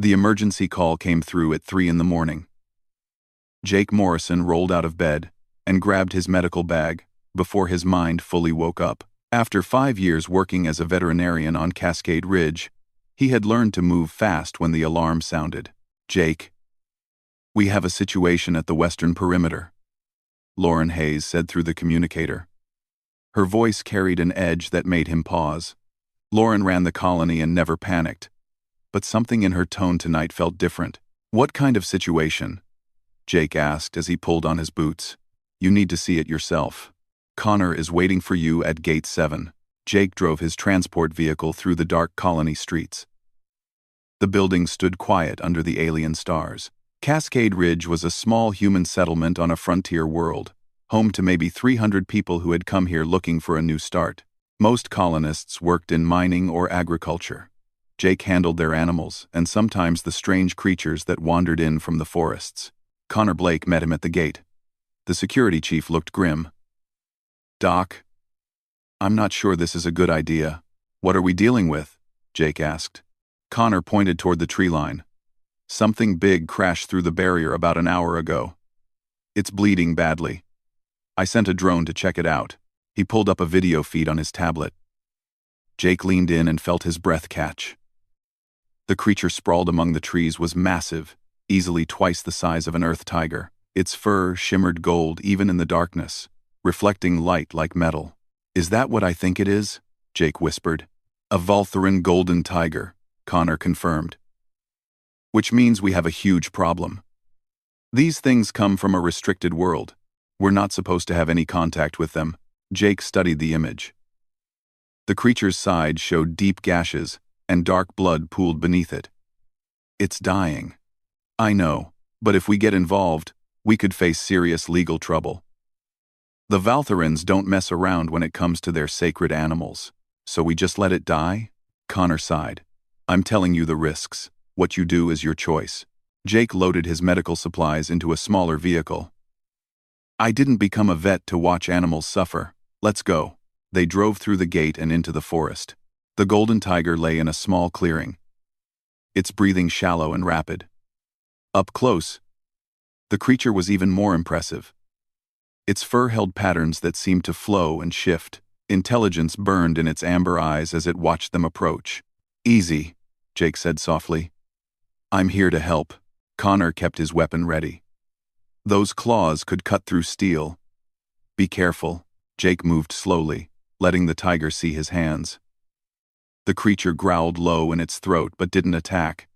The emergency call came through at 3 in the morning. Jake Morrison rolled out of bed and grabbed his medical bag before his mind fully woke up. After 5 years working as a veterinarian on Cascade Ridge, he had learned to move fast when the alarm sounded. "Jake, we have a situation at the western perimeter," Lauren Hayes said through the communicator. Her voice carried an edge that made him pause. Lauren ran the colony and never panicked, but something in her tone tonight felt different. "What kind of situation?" Jake asked as he pulled on his boots. "You need to see it yourself. Connor is waiting for you at Gate 7. Jake drove his transport vehicle through the dark colony streets. The building stood quiet under the alien stars. Cascade Ridge was a small human settlement on a frontier world, home to maybe 300 people who had come here looking for a new start. Most colonists worked in mining or agriculture. Jake handled their animals and sometimes the strange creatures that wandered in from the forests. Connor Blake met him at the gate. The security chief looked grim. "Doc, I'm not sure this is a good idea. What are we dealing with?" Jake asked. Connor pointed toward the tree line. "Something big crashed through the barrier about an hour ago. It's bleeding badly. I sent a drone to check it out." He pulled up a video feed on his tablet. Jake leaned in and felt his breath catch. The creature sprawled among the trees was massive, easily twice the size of an earth tiger. Its fur shimmered gold even in the darkness, reflecting light like metal. "Is that what I think it is?" Jake whispered. "A Valtharan golden tiger," Connor confirmed. "Which means we have a huge problem. These things come from a restricted world. We're not supposed to have any contact with them." Jake studied the image. The creature's side showed deep gashes, and dark blood pooled beneath it. "It's dying." "I know, but if we get involved, we could face serious legal trouble. The Valtharans don't mess around when it comes to their sacred animals, so we just let it die?" Connor sighed. "I'm telling you the risks. What you do is your choice." Jake loaded his medical supplies into a smaller vehicle. "I didn't become a vet to watch animals suffer. Let's go." They drove through the gate and into the forest. The golden tiger lay in a small clearing, its breathing shallow and rapid. Up close, the creature was even more impressive. Its fur held patterns that seemed to flow and shift. Intelligence burned in its amber eyes as it watched them approach. "Easy," Jake said softly. "I'm here to help." Connor kept his weapon ready. Those claws could cut through steel. "Be careful." Jake moved slowly, letting the tiger see his hands. The creature growled low in its throat but didn't attack.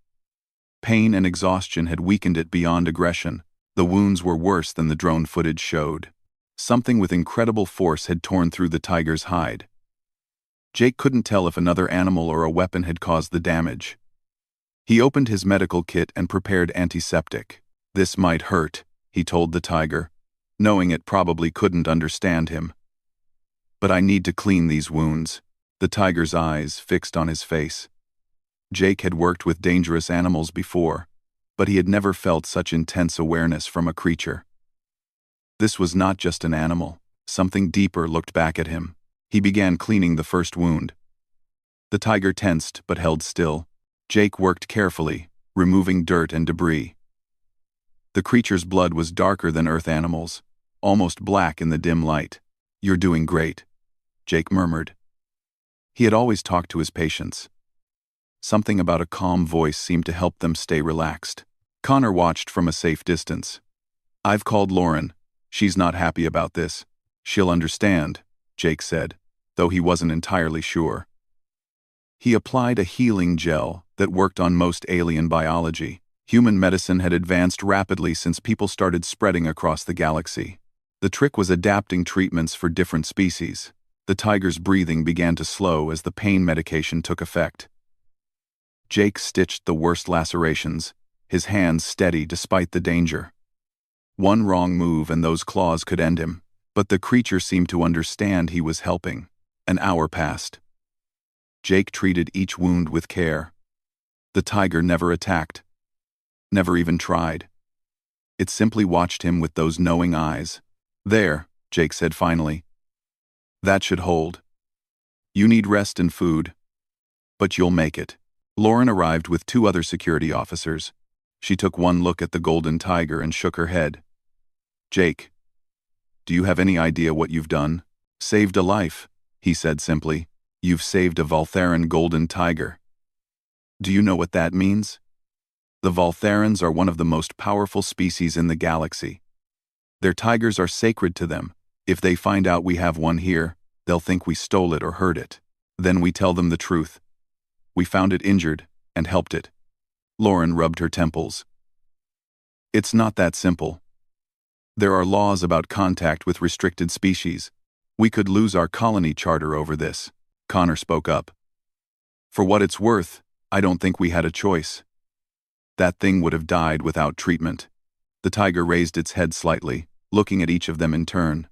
Pain and exhaustion had weakened it beyond aggression. The wounds were worse than the drone footage showed. Something with incredible force had torn through the tiger's hide. Jake couldn't tell if another animal or a weapon had caused the damage. He opened his medical kit and prepared antiseptic. "This might hurt," he told the tiger, knowing it probably couldn't understand him. "But I need to clean these wounds." The tiger's eyes fixed on his face. Jake had worked with dangerous animals before, but he had never felt such intense awareness from a creature. This was not just an animal. Something deeper looked back at him. He began cleaning the first wound. The tiger tensed but held still. Jake worked carefully, removing dirt and debris. The creature's blood was darker than earth animals, almost black in the dim light. "You're doing great," Jake murmured. He had always talked to his patients. Something about a calm voice seemed to help them stay relaxed. Connor watched from a safe distance. "I've called Lauren. She's not happy about this." "She'll understand," Jake said, though he wasn't entirely sure. He applied a healing gel that worked on most alien biology. Human medicine had advanced rapidly since people started spreading across the galaxy. The trick was adapting treatments for different species. The tiger's breathing began to slow as the pain medication took effect. Jake stitched the worst lacerations, his hands steady despite the danger. One wrong move and those claws could end him, but the creature seemed to understand he was helping. An hour passed. Jake treated each wound with care. The tiger never attacked, never even tried. It simply watched him with those knowing eyes. "There," Jake said finally. "That should hold. You need rest and food, but you'll make it." Lauren arrived with 2 other security officers. She took one look at the golden tiger and shook her head. "Jake, do you have any idea what you've done?" "Saved a life," he said simply. "You've saved a Valtheran golden tiger." "Do you know what that means?" "The Valtherans are one of the most powerful species in the galaxy. Their tigers are sacred to them. If they find out we have one here, they'll think we stole it or hurt it. Then we tell them the truth. We found it injured and helped it." Lauren rubbed her temples. "It's not that simple. There are laws about contact with restricted species. We could lose our colony charter over this." Connor spoke up. "For what it's worth, I don't think we had a choice. That thing would have died without treatment." The tiger raised its head slightly, looking at each of them in turn.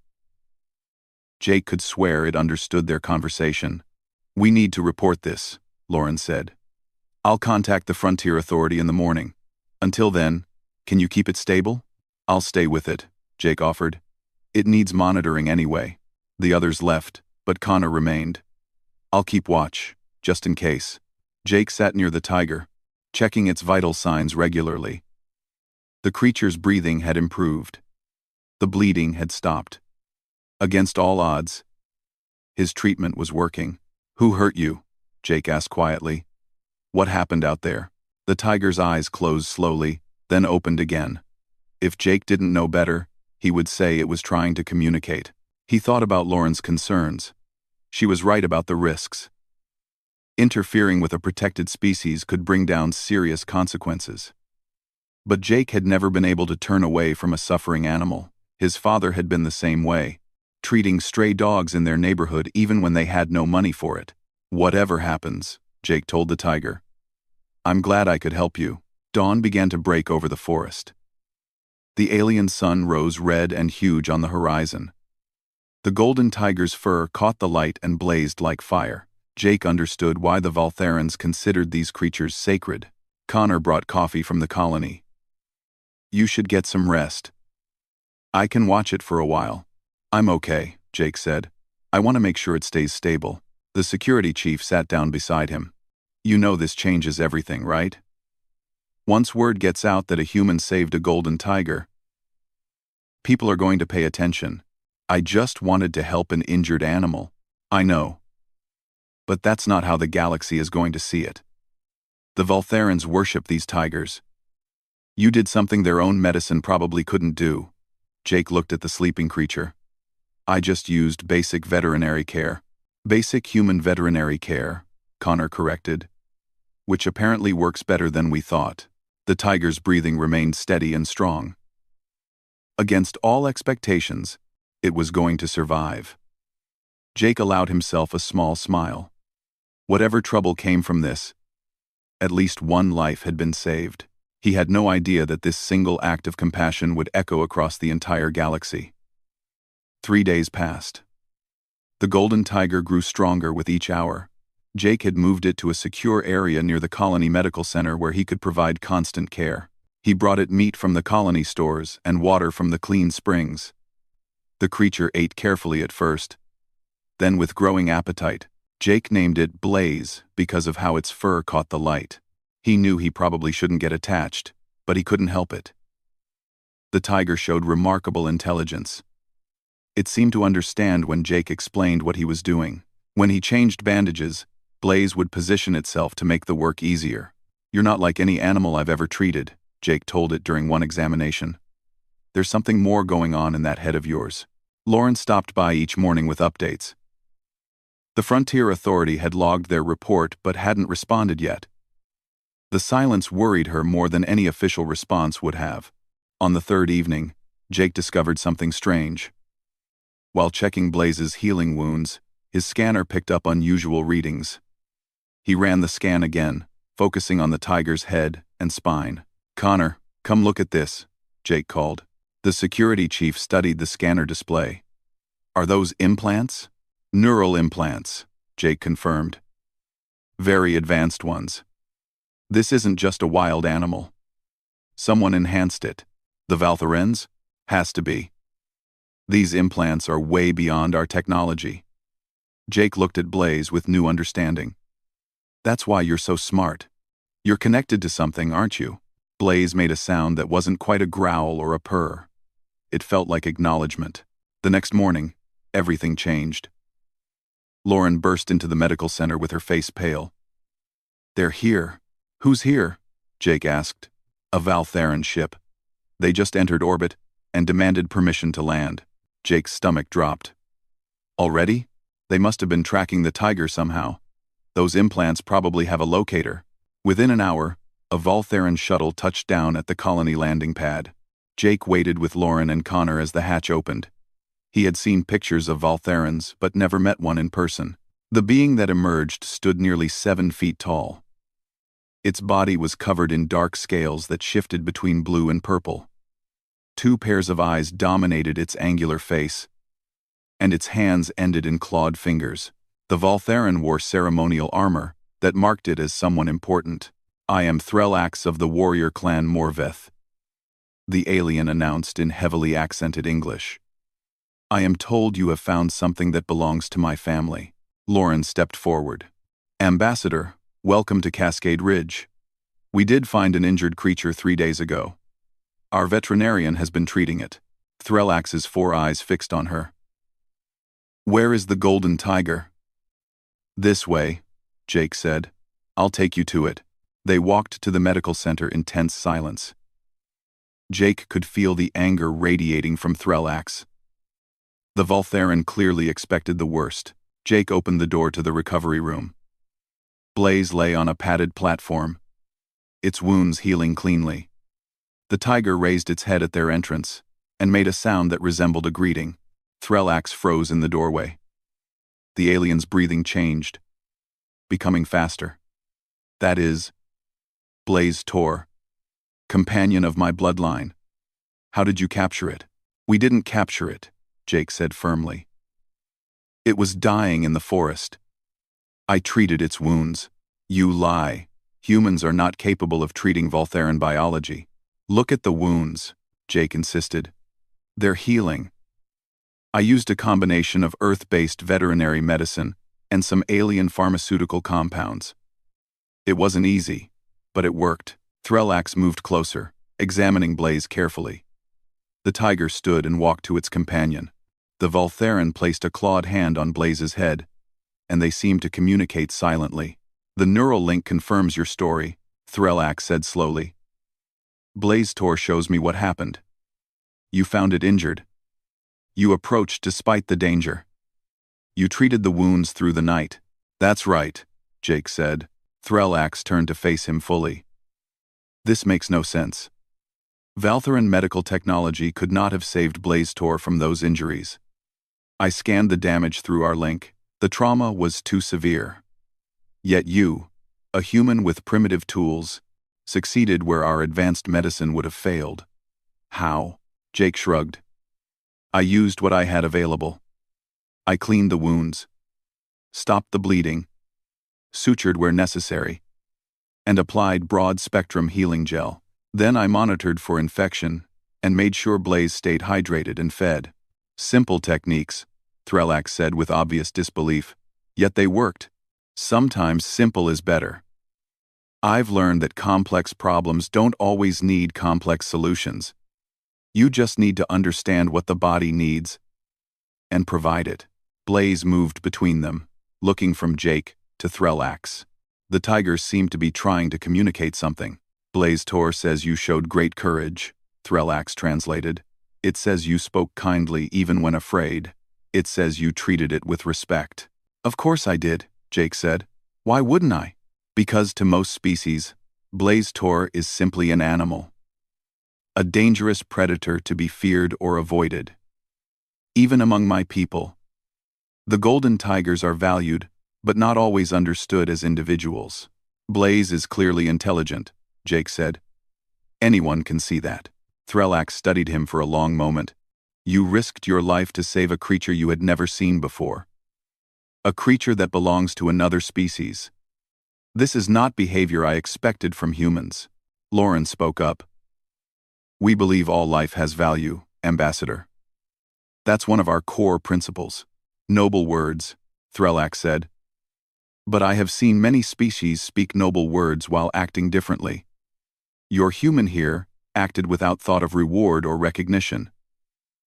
Jake could swear it understood their conversation. "We need to report this," Lauren said. "I'll contact the Frontier Authority in the morning. Until then, can you keep it stable?" "I'll stay with it," Jake offered. "It needs monitoring anyway." The others left, but Connor remained. "I'll keep watch, just in case." Jake sat near the tiger, checking its vital signs regularly. The creature's breathing had improved. The bleeding had stopped. Against all odds, his treatment was working. "Who hurt you?" Jake asked quietly. "What happened out there?" The tiger's eyes closed slowly, then opened again. If Jake didn't know better, he would say it was trying to communicate. He thought about Lauren's concerns. She was right about the risks. Interfering with a protected species could bring down serious consequences. But Jake had never been able to turn away from a suffering animal. His father had been the same way, treating stray dogs in their neighborhood even when they had no money for it. "Whatever happens," Jake told the tiger, "I'm glad I could help you." Dawn began to break over the forest. The alien sun rose red and huge on the horizon. The golden tiger's fur caught the light and blazed like fire. Jake understood why the Valtherans considered these creatures sacred. Connor brought coffee from the colony. "You should get some rest." "I can watch it for a while." "I'm okay," Jake said. "I want to make sure it stays stable." The security chief sat down beside him. "You know this changes everything, right? Once word gets out that a human saved a golden tiger, people are going to pay attention." "I just wanted to help an injured animal." "I know. But that's not how the galaxy is going to see it. The Valtherans worship these tigers. You did something their own medicine probably couldn't do." Jake looked at the sleeping creature. "I just used basic veterinary care." "Basic human veterinary care," Connor corrected. "Which apparently works better than we thought." The tiger's breathing remained steady and strong. Against all expectations, it was going to survive. Jake allowed himself a small smile. Whatever trouble came from this, at least one life had been saved. He had no idea that this single act of compassion would echo across the entire galaxy. 3 days passed. The golden tiger grew stronger with each hour. Jake had moved it to a secure area near the colony medical center where he could provide constant care. He brought it meat from the colony stores and water from the clean springs. The creature ate carefully at first. Then, with growing appetite, Jake named it Blaze because of how its fur caught the light. He knew he probably shouldn't get attached, but he couldn't help it. The tiger showed remarkable intelligence. It seemed to understand when Jake explained what he was doing. When he changed bandages, Blaze would position itself to make the work easier. "You're not like any animal I've ever treated," Jake told it during one examination. "There's something more going on in that head of yours." Lauren stopped by each morning with updates. The Frontier Authority had logged their report but hadn't responded yet. The silence worried her more than any official response would have. On the 3rd evening, Jake discovered something strange. While checking Blaze's healing wounds, his scanner picked up unusual readings. He ran the scan again, focusing on the tiger's head and spine. "Connor, come look at this," Jake called. The security chief studied the scanner display. "Are those implants?" "Neural implants," Jake confirmed. "Very advanced ones. This isn't just a wild animal. Someone enhanced it. The Valtherans? Has to be. These implants are way beyond our technology." Jake looked at Blaze with new understanding. "That's why you're so smart," You're connected to something, aren't you? Blaze made a sound that wasn't quite a growl or a purr. It felt like acknowledgement. The next morning, everything changed. Lauren burst into the medical center with her face pale. They're here. Who's here? Jake asked. A Valtheran ship. They just entered orbit and demanded permission to land. Jake's stomach dropped. Already? They must have been tracking the Tiger somehow. Those implants probably have a locator. Within an hour, a Valtheran shuttle touched down at the colony landing pad. Jake waited with Lauren and Connor as the hatch opened. He had seen pictures of Valtherans, but never met one in person. The being that emerged stood nearly 7 feet tall. Its body was covered in dark scales that shifted between blue and purple. 2 pairs of eyes dominated its angular face, and its hands ended in clawed fingers. The Valtheran wore ceremonial armor that marked it as someone important. I am Threllax of the warrior clan Morveth, the alien announced in heavily accented English. I am told you have found something that belongs to my family. Lauren stepped forward. Ambassador, welcome to Cascade Ridge. We did find an injured creature 3 days ago. Our veterinarian has been treating it. Threllax's 4 eyes fixed on her. Where is the golden tiger? This way, Jake said. I'll take you to it. They walked to the medical center in tense silence. Jake could feel the anger radiating from Threllax. The Valtheran clearly expected the worst. Jake opened the door to the recovery room. Blaze lay on a padded platform, its wounds healing cleanly. The tiger raised its head at their entrance and made a sound that resembled a greeting. Threllax froze in the doorway. The alien's breathing changed, becoming faster. That is, Blaze Tor, companion of my bloodline. How did you capture it? We didn't capture it, Jake said firmly. It was dying in the forest. I treated its wounds. You lie. Humans are not capable of treating Valtheran biology. Look at the wounds, Jake insisted. They're healing. I used a combination of Earth-based veterinary medicine and some alien pharmaceutical compounds. It wasn't easy, but it worked. Threllax moved closer, examining Blaze carefully. The tiger stood and walked to its companion. The Valtheran placed a clawed hand on Blaze's head, and they seemed to communicate silently. The neural link confirms your story, Threllax said slowly. Blaze Tor shows me what happened. You found it injured. You approached despite the danger. You treated the wounds through the night. That's right, Jake said. Threllax turned to face him fully. This makes no sense. Valtheran medical technology could not have saved Blaze Tor from those injuries. I scanned the damage through our link. The trauma was too severe. Yet you, a human with primitive tools, succeeded where our advanced medicine would have failed. How? Jake shrugged. I used what I had available. I cleaned the wounds, stopped the bleeding, sutured where necessary, and applied broad-spectrum healing gel. Then I monitored for infection and made sure Blaze stayed hydrated and fed. Simple techniques, Threllax said with obvious disbelief, yet they worked. Sometimes simple is better. I've learned that complex problems don't always need complex solutions. You just need to understand what the body needs and provide it. Blaze moved between them, looking from Jake to Threllax. The tigers seemed to be trying to communicate something. Blaze Tor says you showed great courage, Threllax translated. It says you spoke kindly even when afraid. It says you treated it with respect. Of course I did, Jake said. Why wouldn't I? Because to most species, Blaze Tor is simply an animal. A dangerous predator to be feared or avoided. Even among my people. The golden tigers are valued, but not always understood as individuals. Blaze is clearly intelligent, Jake said. Anyone can see that. Threllax studied him for a long moment. You risked your life to save a creature you had never seen before. A creature that belongs to another species. This is not behavior I expected from humans. Lauren spoke up. We believe all life has value, Ambassador. That's one of our core principles. Noble words, Threllax said. But I have seen many species speak noble words while acting differently. Your human here acted without thought of reward or recognition.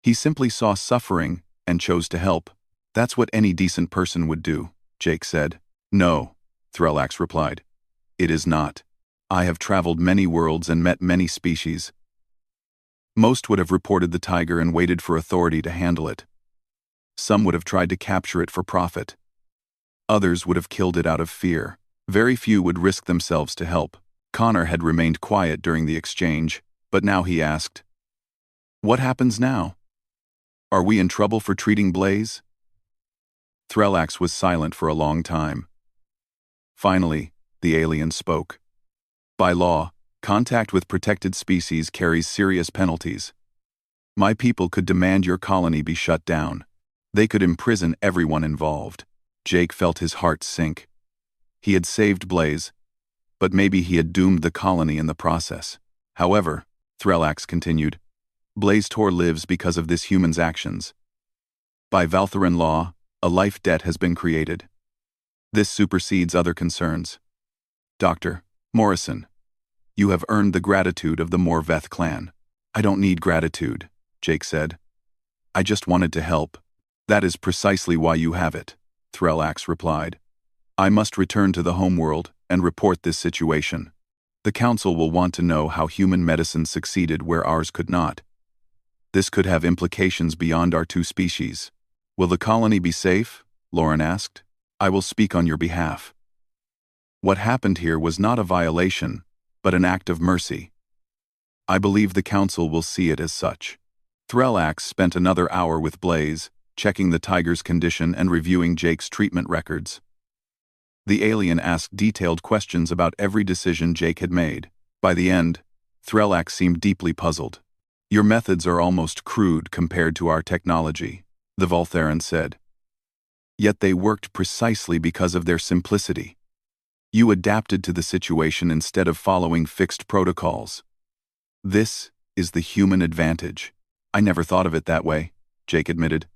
He simply saw suffering and chose to help. That's what any decent person would do, Jake said. No, Threllax replied. It is not. I have traveled many worlds and met many species. Most would have reported the tiger and waited for authority to handle it. Some would have tried to capture it for profit. Others would have killed it out of fear. Very few would risk themselves to help. Connor had remained quiet during the exchange, but now he asked, "What happens now? Are we in trouble for treating Blaze?" Threllax was silent for a long time. Finally, the alien spoke. By law, contact with protected species carries serious penalties. My people could demand your colony be shut down. They could imprison everyone involved. Jake felt his heart sink. He had saved Blaze, but maybe he had doomed the colony in the process. However, Threllax continued, Blaze Tor lives because of this human's actions. By Valtheran law, a life debt has been created. This supersedes other concerns. Dr. Morrison, you have earned the gratitude of the Morveth clan. I don't need gratitude, Jake said. I just wanted to help. That is precisely why you have it, Threllax replied. I must return to the homeworld and report this situation. The council will want to know how human medicine succeeded where ours could not. This could have implications beyond our two species. Will the colony be safe? Lauren asked. I will speak on your behalf. What happened here was not a violation, but an act of mercy. I believe the council will see it as such. Threllax spent another hour with Blaze, checking the tiger's condition and reviewing Jake's treatment records. The alien asked detailed questions about every decision Jake had made. By the end, Threllax seemed deeply puzzled. Your methods are almost crude compared to our technology, the Valtheran said. Yet they worked precisely because of their simplicity. You adapted to the situation instead of following fixed protocols. This is the human advantage. I never thought of it that way, Jake admitted.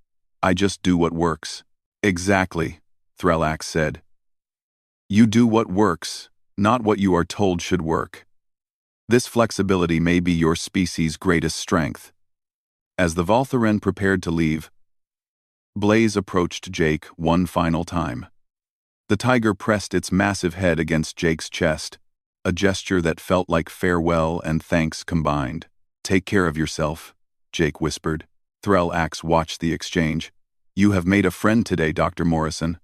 I just do what works. Exactly, Threllax said. You do what works, not what you are told should work. This flexibility may be your species' greatest strength. As the Valtheran prepared to leave, Blaze approached Jake one final time. The tiger pressed its massive head against Jake's chest, a gesture that felt like farewell and thanks combined. Take care of yourself, Jake whispered. Threllax watched the exchange. You have made a friend today, Dr. Morrison.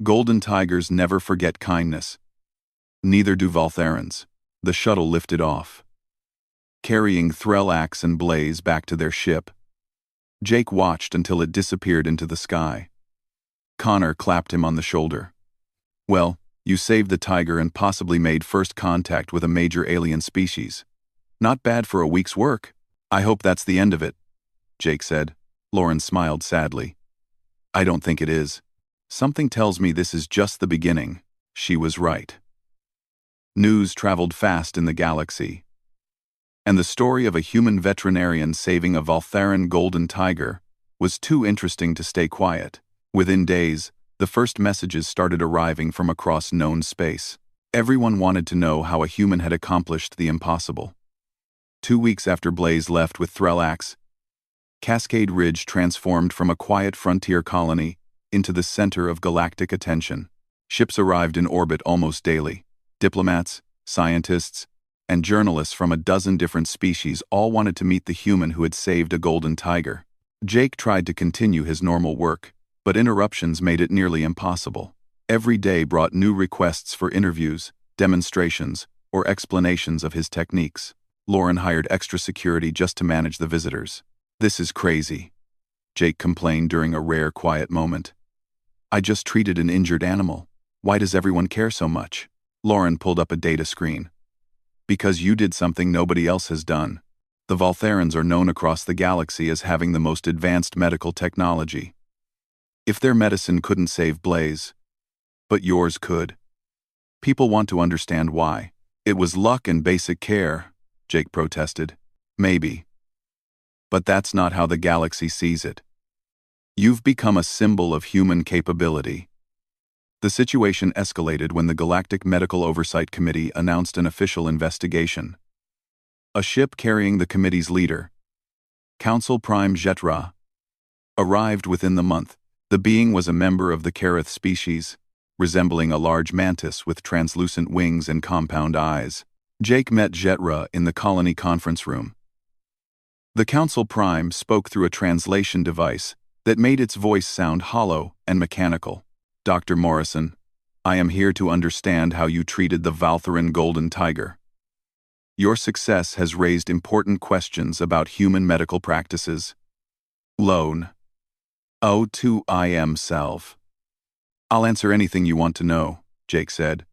Golden tigers never forget kindness. Neither do Valtherans. The shuttle lifted off, carrying Threllax and Blaze back to their ship. Jake watched until it disappeared into the sky. Connor clapped him on the shoulder. Well, you saved the tiger and possibly made first contact with a major alien species. Not bad for a week's work. I hope that's the end of it, Jake said. Lauren smiled sadly. I don't think it is. Something tells me this is just the beginning. She was right. News traveled fast in the galaxy, and the story of a human veterinarian saving a Valtheran golden tiger was too interesting to stay quiet. Within days, the first messages started arriving from across known space. Everyone wanted to know how a human had accomplished the impossible. 2 weeks after Blaze left with Threllax, Cascade Ridge transformed from a quiet frontier colony into the center of galactic attention. Ships arrived in orbit almost daily. Diplomats, scientists, and journalists from a dozen different species all wanted to meet the human who had saved a golden tiger. Jake tried to continue his normal work, but interruptions made it nearly impossible. Every day brought new requests for interviews, demonstrations, or explanations of his techniques. Lauren hired extra security just to manage the visitors. This is crazy, Jake complained during a rare quiet moment. I just treated an injured animal. Why does everyone care so much? Lauren pulled up a data screen. Because you did something nobody else has done. The Valtherans are known across the galaxy as having the most advanced medical technology. If their medicine couldn't save Blaze, but yours could. People want to understand why. It was luck and basic care, Jake protested. Maybe. But that's not how the galaxy sees it. You've become a symbol of human capability. The situation escalated when the Galactic Medical Oversight Committee announced an official investigation. A ship carrying the committee's leader, Council Prime Jetra, arrived within the month. The being was a member of the Kareth species, resembling a large mantis with translucent wings and compound eyes. Jake met Jetra in the colony conference room. The Council Prime spoke through a translation device that made its voice sound hollow and mechanical. Dr. Morrison, I am here to understand how you treated the Valtheran Golden Tiger. Your success has raised important questions about human medical practices. Loan. O2 I am self. I'll answer anything you want to know, Jake said.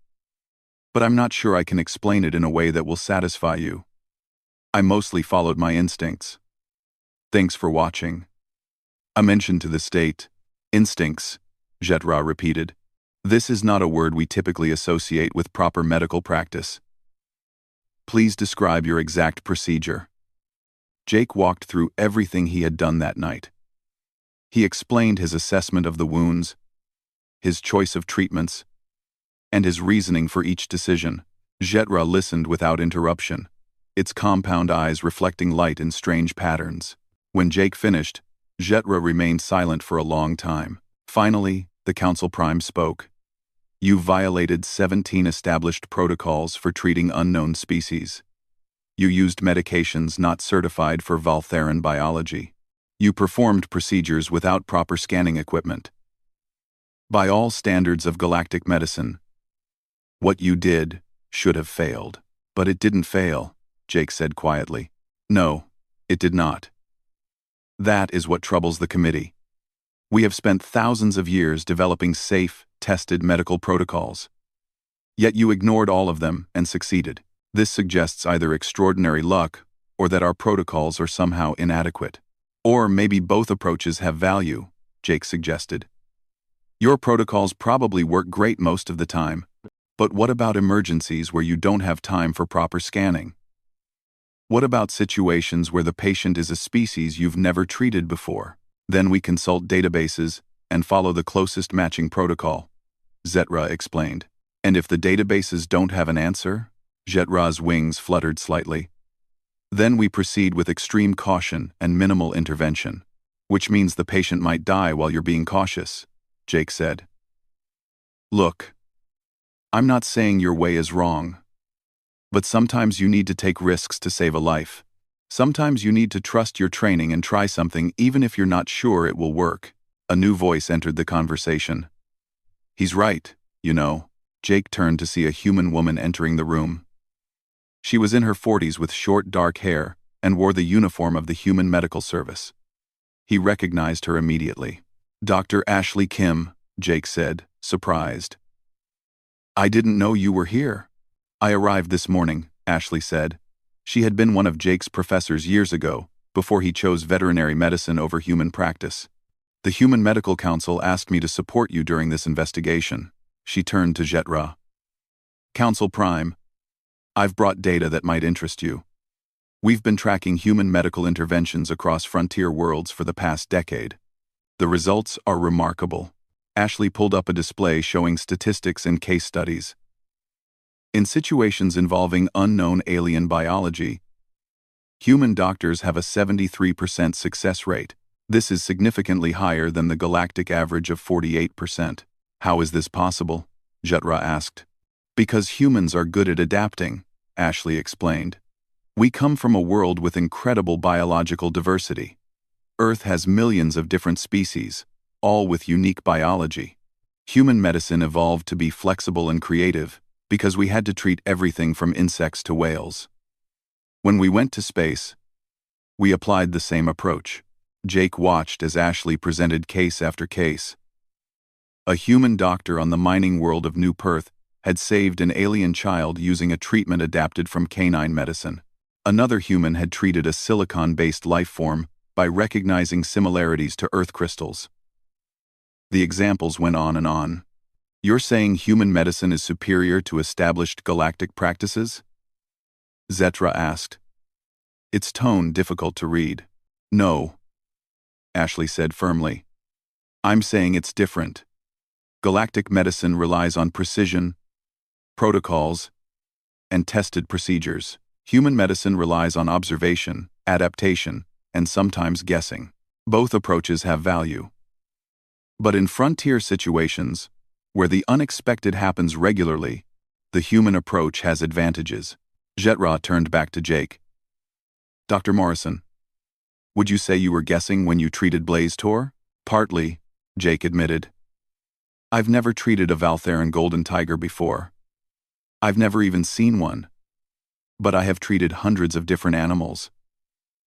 But I'm not sure I can explain it in a way that will satisfy you. I mostly followed my instincts. Thanks for watching. A mention to the state. Instincts, Jetra repeated. This is not a word we typically associate with proper medical practice. Please describe your exact procedure. Jake walked through everything he had done that night. He explained his assessment of the wounds, his choice of treatments, and his reasoning for each decision. Jetra listened without interruption, its compound eyes reflecting light in strange patterns. When Jake finished, Jetra remained silent for a long time. Finally, the Council Prime spoke. You violated 17 established protocols for treating unknown species. You used medications not certified for Valtheran biology. You performed procedures without proper scanning equipment. By all standards of galactic medicine, what you did should have failed. But it didn't fail, Jake said quietly. No, it did not. That is what troubles the committee. We have spent thousands of years developing safe, tested medical protocols. Yet you ignored all of them and succeeded. This suggests either extraordinary luck or that our protocols are somehow inadequate. Or maybe both approaches have value, Jake suggested. Your protocols probably work great most of the time, but what about emergencies where you don't have time for proper scanning? What about situations where the patient is a species you've never treated before? Then we consult databases and follow the closest matching protocol, Jetra explained. And if the databases don't have an answer? Jetra's wings fluttered slightly. Then we proceed with extreme caution and minimal intervention, which means the patient might die while you're being cautious, Jake said. Look, I'm not saying your way is wrong, but sometimes you need to take risks to save a life. Sometimes you need to trust your training and try something even if you're not sure it will work. A new voice entered the conversation. He's right, you know. Jake turned to see a human woman entering the room. She was in her 40s with short dark hair and wore the uniform of the Human Medical Service. He recognized her immediately. Dr. Ashley Kim, Jake said, surprised. I didn't know you were here. I arrived this morning, Ashley said. She had been one of Jake's professors years ago, before he chose veterinary medicine over human practice. The Human Medical Council asked me to support you during this investigation. She turned to Jetra. Council Prime, I've brought data that might interest you. We've been tracking human medical interventions across frontier worlds for the past decade. The results are remarkable. Ashley pulled up a display showing statistics and case studies. In situations involving unknown alien biology, human doctors have a 73% success rate. This is significantly higher than the galactic average of 48%. How is this possible? Jetra asked. Because humans are good at adapting, Ashley explained. We come from a world with incredible biological diversity. Earth has millions of different species, all with unique biology. Human medicine evolved to be flexible and creative because we had to treat everything from insects to whales. When we went to space, we applied the same approach. Jake watched as Ashley presented case after case. A human doctor on the mining world of New Perth had saved an alien child using a treatment adapted from canine medicine. Another human had treated a silicon-based life form by recognizing similarities to Earth crystals. The examples went on and on. You're saying human medicine is superior to established galactic practices? Jetra asked, its tone difficult to read. No, Ashley said firmly. I'm saying it's different. Galactic medicine relies on precision, protocols, and tested procedures. Human medicine relies on observation, adaptation, and sometimes guessing. Both approaches have value. But in frontier situations, where the unexpected happens regularly, the human approach has advantages. Jetra turned back to Jake. Dr. Morrison, would you say you were guessing when you treated Blaze Tor? Partly, Jake admitted. I've never treated a Valtheran golden tiger before. I've never even seen one. But I have treated hundreds of different animals.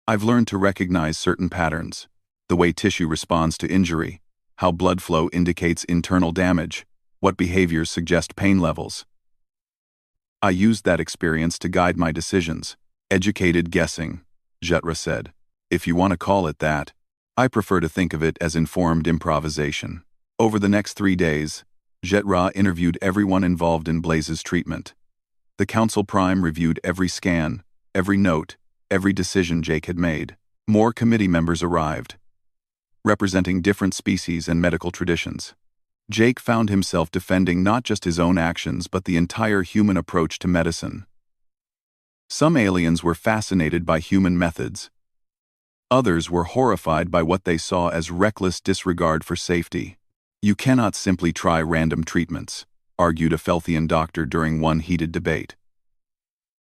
I've learned to recognize certain patterns, the way tissue responds to injury, how blood flow indicates internal damage, what behaviors suggest pain levels. I used that experience to guide my decisions. Educated guessing, Jetra said. If you want to call it that, I prefer to think of it as informed improvisation. Over the next 3 days, Jetra interviewed everyone involved in Blaze's treatment. The Council Prime reviewed every scan, every note, every decision Jake had made. More committee members arrived, representing different species and medical traditions. Jake found himself defending not just his own actions but the entire human approach to medicine. Some aliens were fascinated by human methods. Others were horrified by what they saw as reckless disregard for safety. You cannot simply try random treatments, argued a Felthian doctor during one heated debate.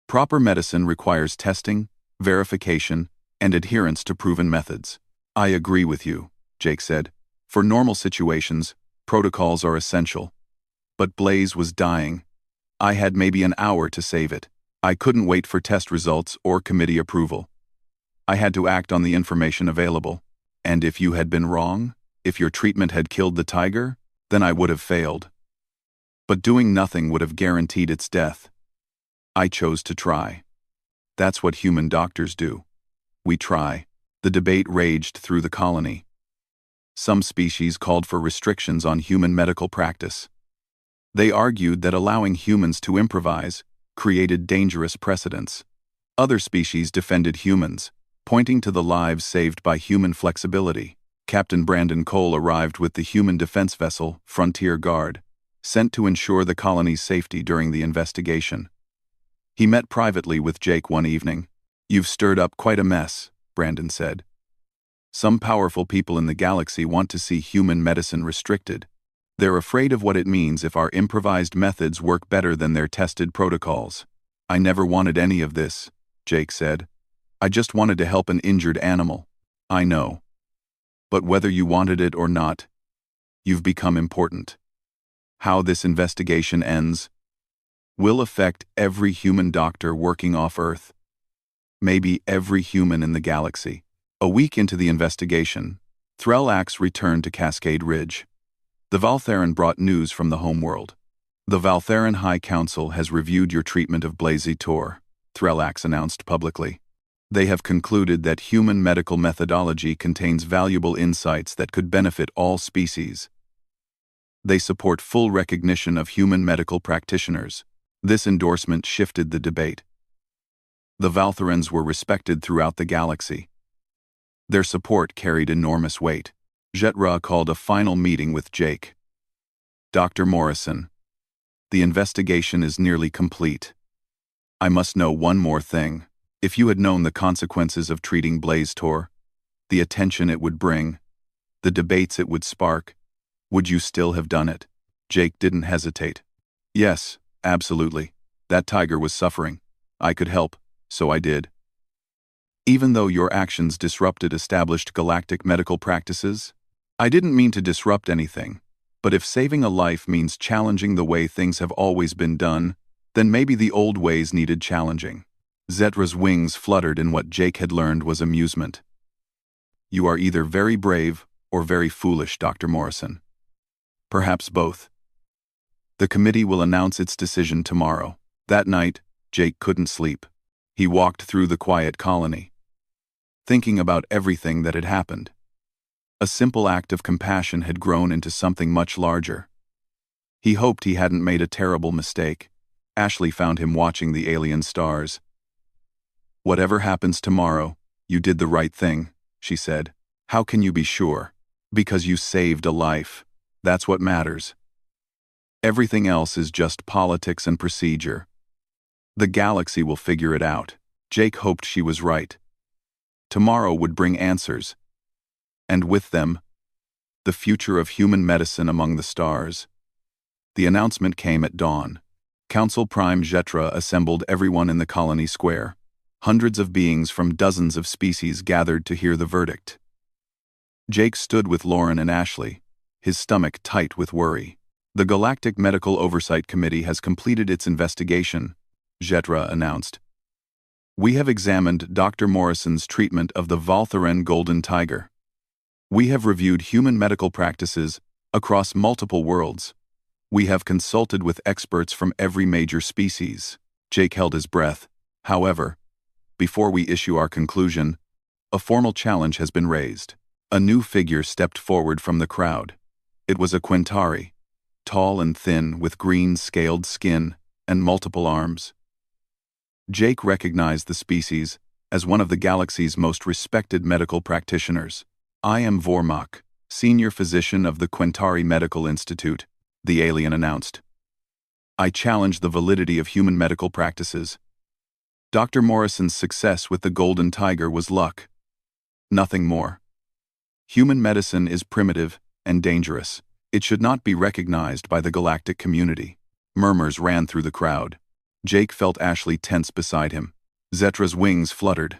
Proper medicine requires testing, verification, and adherence to proven methods. I agree with you, Jake said. For normal situations, protocols are essential. But Blaze was dying. I had maybe an hour to save it. I couldn't wait for test results or committee approval. I had to act on the information available. And if you had been wrong, if your treatment had killed the tiger, then I would have failed. But doing nothing would have guaranteed its death. I chose to try. That's what human doctors do. We try. The debate raged through the colony. Some species called for restrictions on human medical practice. They argued that allowing humans to improvise created dangerous precedents. Other species defended humans, pointing to the lives saved by human flexibility. Captain Brandon Cole arrived with the human defense vessel, Frontier Guard, sent to ensure the colony's safety during the investigation. He met privately with Jake one evening. You've stirred up quite a mess, Brandon said. Some powerful people in the galaxy want to see human medicine restricted. They're afraid of what it means if our improvised methods work better than their tested protocols. I never wanted any of this, Jake said. I just wanted to help an injured animal. I know. But whether you wanted it or not, you've become important. How this investigation ends will affect every human doctor working off Earth. Maybe every human in the galaxy. A week into the investigation, Threllax returned to Cascade Ridge. The Valtheran brought news from the homeworld. The Valtheran High Council has reviewed your treatment of Blaze Tor, Threllax announced publicly. They have concluded that human medical methodology contains valuable insights that could benefit all species. They support full recognition of human medical practitioners. This endorsement shifted the debate. The Valtherans were respected throughout the galaxy. Their support carried enormous weight. Jetra called a final meeting with Jake. Dr. Morrison, the investigation is nearly complete. I must know one more thing. If you had known the consequences of treating Blaze Tor, the attention it would bring, the debates it would spark, would you still have done it? Jake didn't hesitate. Yes, absolutely. That tiger was suffering. I could help, so I did. Even though your actions disrupted established galactic medical practices, I didn't mean to disrupt anything, but if saving a life means challenging the way things have always been done, then maybe the old ways needed challenging. Zetra's wings fluttered in what Jake had learned was amusement. You are either very brave or very foolish, Dr. Morrison. Perhaps both. The committee will announce its decision tomorrow. That night, Jake couldn't sleep. He walked through the quiet colony, thinking about everything that had happened. A simple act of compassion had grown into something much larger. He hoped he hadn't made a terrible mistake. Ashley found him watching the alien stars. Whatever happens tomorrow, you did the right thing, she said. How can you be sure? Because you saved a life. That's what matters. Everything else is just politics and procedure. The galaxy will figure it out. Jake hoped she was right. Tomorrow would bring answers. And with them, the future of human medicine among the stars. The announcement came at dawn. Council Prime Jetra assembled everyone in the colony square. Hundreds of beings from dozens of species gathered to hear the verdict. Jake stood with Lauren and Ashley, his stomach tight with worry. The Galactic Medical Oversight Committee has completed its investigation, Jetra announced. We have examined Dr. Morrison's treatment of the Valtharen golden tiger. We have reviewed human medical practices across multiple worlds. We have consulted with experts from every major species. Jake held his breath. However, before we issue our conclusion, a formal challenge has been raised. A new figure stepped forward from the crowd. It was a Quintari, tall and thin with green scaled skin and multiple arms. Jake recognized the species as one of the galaxy's most respected medical practitioners. I am Vormak, senior physician of the Quintari Medical Institute, the alien announced. I challenge the validity of human medical practices. Dr. Morrison's success with the golden tiger was luck. Nothing more. Human medicine is primitive and dangerous. It should not be recognized by the galactic community. Murmurs ran through the crowd. Jake felt Ashley tense beside him. Zetra's wings fluttered.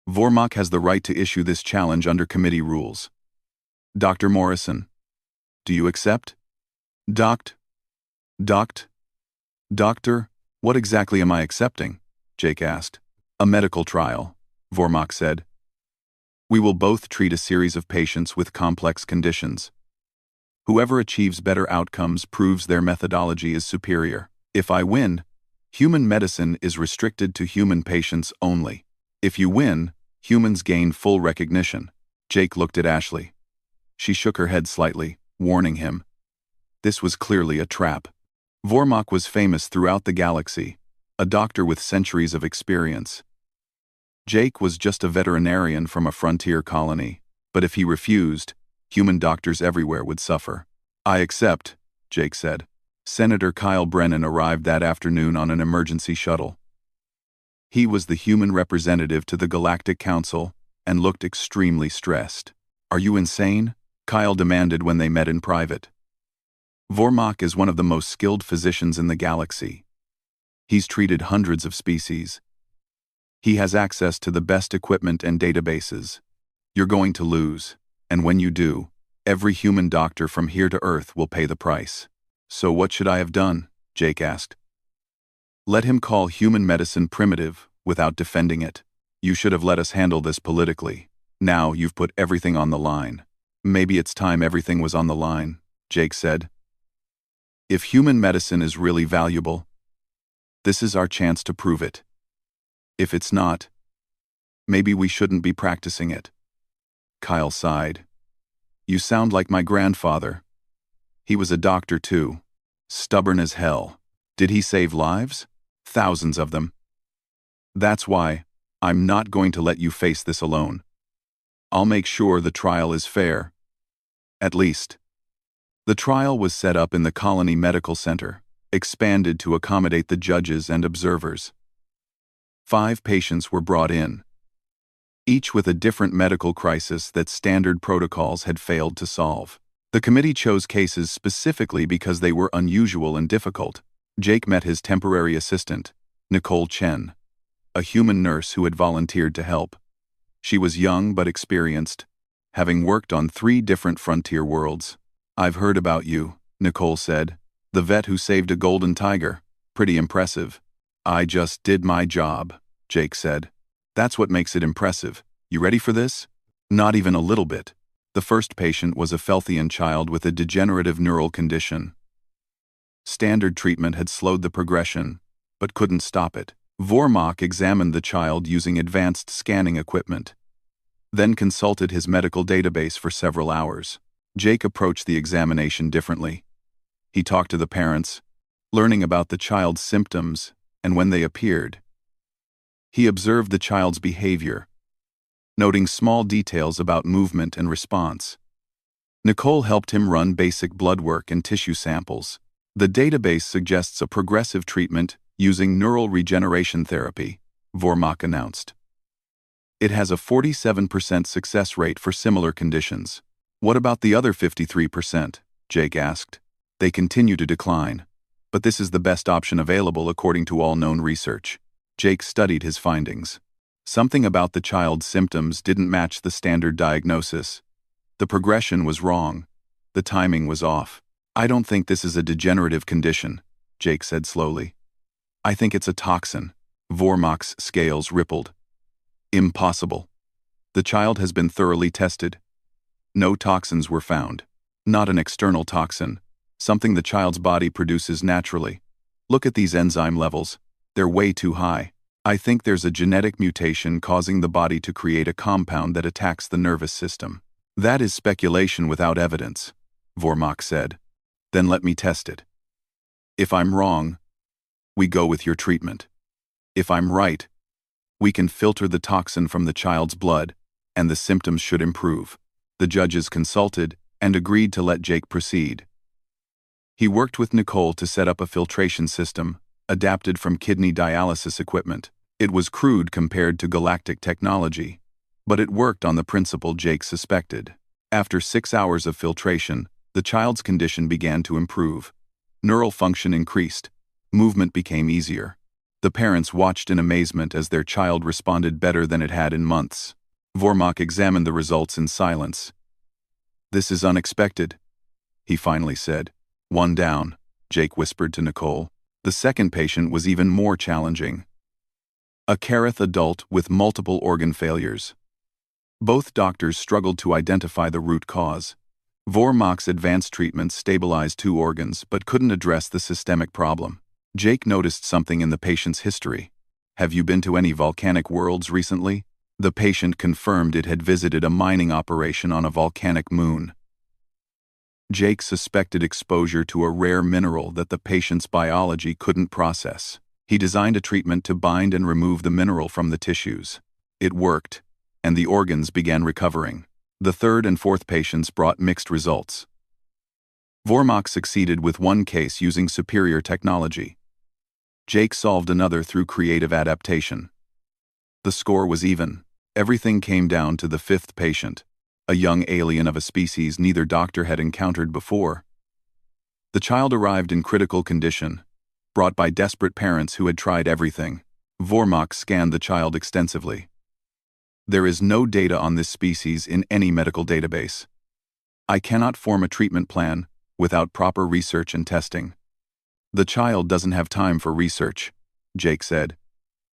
Vormak has the right to issue this challenge under committee rules. Dr. Morrison, do you accept? Doctor, what exactly am I accepting? Jake asked. A medical trial, Vormak said. We will both treat a series of patients with complex conditions. Whoever achieves better outcomes proves their methodology is superior. If I win, human medicine is restricted to human patients only. If you win, humans gain full recognition. Jake looked at Ashley. She shook her head slightly, warning him. This was clearly a trap. Vormak was famous throughout the galaxy, a doctor with centuries of experience. Jake was just a veterinarian from a frontier colony, but if he refused, human doctors everywhere would suffer. I accept, Jake said. Senator Kyle Brennan arrived that afternoon on an emergency shuttle. He was the human representative to the Galactic Council and looked extremely stressed. Are you insane? Kyle demanded when they met in private. Vormak is one of the most skilled physicians in the galaxy. He's treated hundreds of species. He has access to the best equipment and databases. You're going to lose, and when you do, every human doctor from here to Earth will pay the price. So what should I have done? Jake asked. Let him call human medicine primitive without defending it. You should have let us handle this politically. Now you've put everything on the line. Maybe it's time everything was on the line, Jake said. If human medicine is really valuable, this is our chance to prove it. If it's not, maybe we shouldn't be practicing it. Kyle sighed. You sound like my grandfather. He was a doctor too. Stubborn as hell. Did he save lives? Thousands of them. That's why I'm not going to let you face this alone. I'll make sure the trial is fair. At least. The trial was set up in the Colony Medical Center, expanded to accommodate the judges and observers. 5 patients were brought in, each with a different medical crisis that standard protocols had failed to solve. The committee chose cases specifically because they were unusual and difficult. Jake met his temporary assistant, Nicole Chen, a human nurse who had volunteered to help. She was young but experienced, having worked on 3 different frontier worlds. I've heard about you, Nicole said. The vet who saved a golden tiger. Pretty impressive. I just did my job, Jake said. That's what makes it impressive. You ready for this? Not even a little bit. The first patient was a Felthian child with a degenerative neural condition. Standard treatment had slowed the progression, but couldn't stop it. Vormak examined the child using advanced scanning equipment, then consulted his medical database for several hours. Jake approached the examination differently. He talked to the parents, learning about the child's symptoms and when they appeared. He observed the child's behavior, noting small details about movement and response. Nicole helped him run basic blood work and tissue samples. The database suggests a progressive treatment using neural regeneration therapy, Vormak announced. It has a 47% success rate for similar conditions. What about the other 53%? Jake asked. They continue to decline, but this is the best option available according to all known research. Jake studied his findings. Something about the child's symptoms didn't match the standard diagnosis. The progression was wrong. The timing was off. I don't think this is a degenerative condition, Jake said slowly. I think it's a toxin. Vormak's scales rippled. Impossible. The child has been thoroughly tested. No toxins were found. Not an external toxin, something the child's body produces naturally. Look at these enzyme levels. They're way too high. I think there's a genetic mutation causing the body to create a compound that attacks the nervous system. That is speculation without evidence, Vormak said. Then let me test it. If I'm wrong, we go with your treatment. If I'm right, we can filter the toxin from the child's blood, and the symptoms should improve. The judges consulted and agreed to let Jake proceed. He worked with Nicole to set up a filtration system, adapted from kidney dialysis equipment. It was crude compared to Galactic technology, but it worked on the principle Jake suspected. After 6 hours of filtration, the child's condition began to improve. Neural function increased. Movement became easier. The parents watched in amazement as their child responded better than it had in months. Vormak examined the results in silence. This is unexpected, he finally said. One down, Jake whispered to Nicole. The second patient was even more challenging. A Kareth adult with multiple organ failures. Both doctors struggled to identify the root cause. Vormak's advanced treatments stabilized 2 organs but couldn't address the systemic problem. Jake noticed something in the patient's history. Have you been to any volcanic worlds recently? The patient confirmed it had visited a mining operation on a volcanic moon. Jake suspected exposure to a rare mineral that the patient's biology couldn't process. He designed a treatment to bind and remove the mineral from the tissues. It worked, and the organs began recovering. The third and fourth patients brought mixed results. Vormak succeeded with one case using superior technology. Jake solved another through creative adaptation. The score was even. Everything came down to the 5th patient, a young alien of a species neither doctor had encountered before. The child arrived in critical condition, brought by desperate parents who had tried everything. Vormak scanned the child extensively. There is no data on this species in any medical database. I cannot form a treatment plan without proper research and testing. The child doesn't have time for research, Jake said.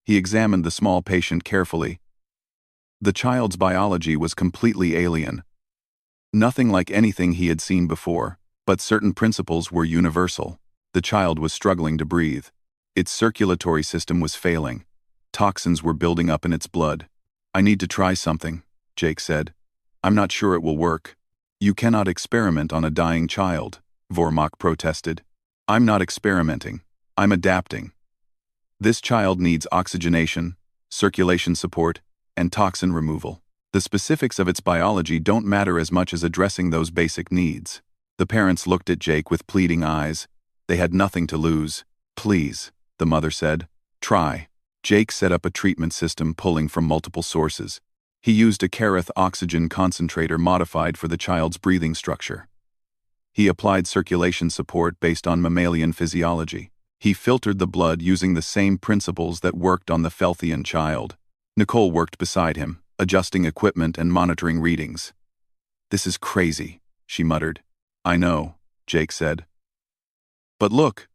He examined the small patient carefully. The child's biology was completely alien. Nothing like anything he had seen before, but certain principles were universal. The child was struggling to breathe. Its circulatory system was failing. Toxins were building up in its blood. I need to try something, Jake said. I'm not sure it will work. You cannot experiment on a dying child, Vormak protested. I'm not experimenting. I'm adapting. This child needs oxygenation, circulation support, and toxin removal. The specifics of its biology don't matter as much as addressing those basic needs. The parents looked at Jake with pleading eyes. They had nothing to lose. Please, the mother said. Try. Jake set up a treatment system pulling from multiple sources. He used a Kareth oxygen concentrator modified for the child's breathing structure. He applied circulation support based on mammalian physiology. He filtered the blood using the same principles that worked on the Felthian child. Nicole worked beside him, adjusting equipment and monitoring readings. This is crazy, she muttered. I know, Jake said. But look,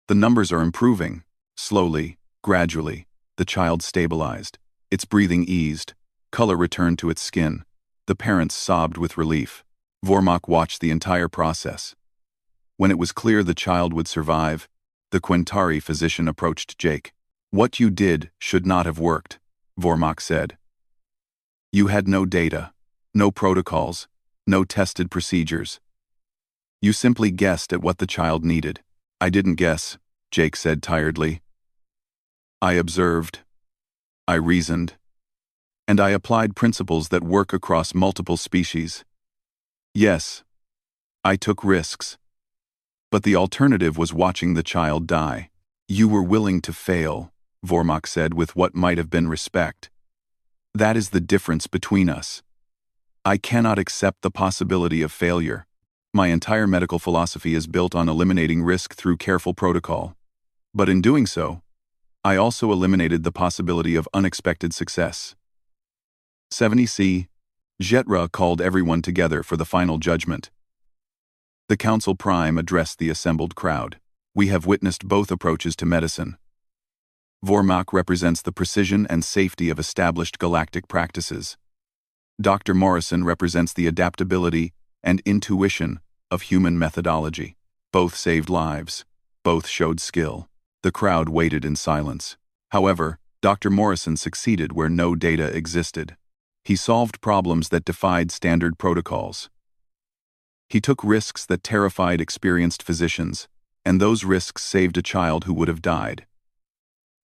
the numbers are improving. Slowly, gradually, the child stabilized. Its breathing eased. Color returned to its skin. The parents sobbed with relief. Vormak watched the entire process. When it was clear the child would survive, the Quintari physician approached Jake. What you did should not have worked, Vormak said. You had no data, no protocols, no tested procedures. You simply guessed at what the child needed. I didn't guess, Jake said tiredly. I observed. I reasoned. And I applied principles that work across multiple species. Yes, I took risks. But the alternative was watching the child die. You were willing to fail, Vormak said with what might have been respect. That is the difference between us. I cannot accept the possibility of failure. My entire medical philosophy is built on eliminating risk through careful protocol. But in doing so, I also eliminated the possibility of unexpected success. 70C. Jetra called everyone together for the final judgment. The Council Prime addressed the assembled crowd. We have witnessed both approaches to medicine. Vormak represents the precision and safety of established galactic practices. Dr. Morrison represents the adaptability and intuition of human methodology. Both saved lives. Both showed skill. The crowd waited in silence. However, Dr. Morrison succeeded where no data existed. He solved problems that defied standard protocols. He took risks that terrified experienced physicians, and those risks saved a child who would have died.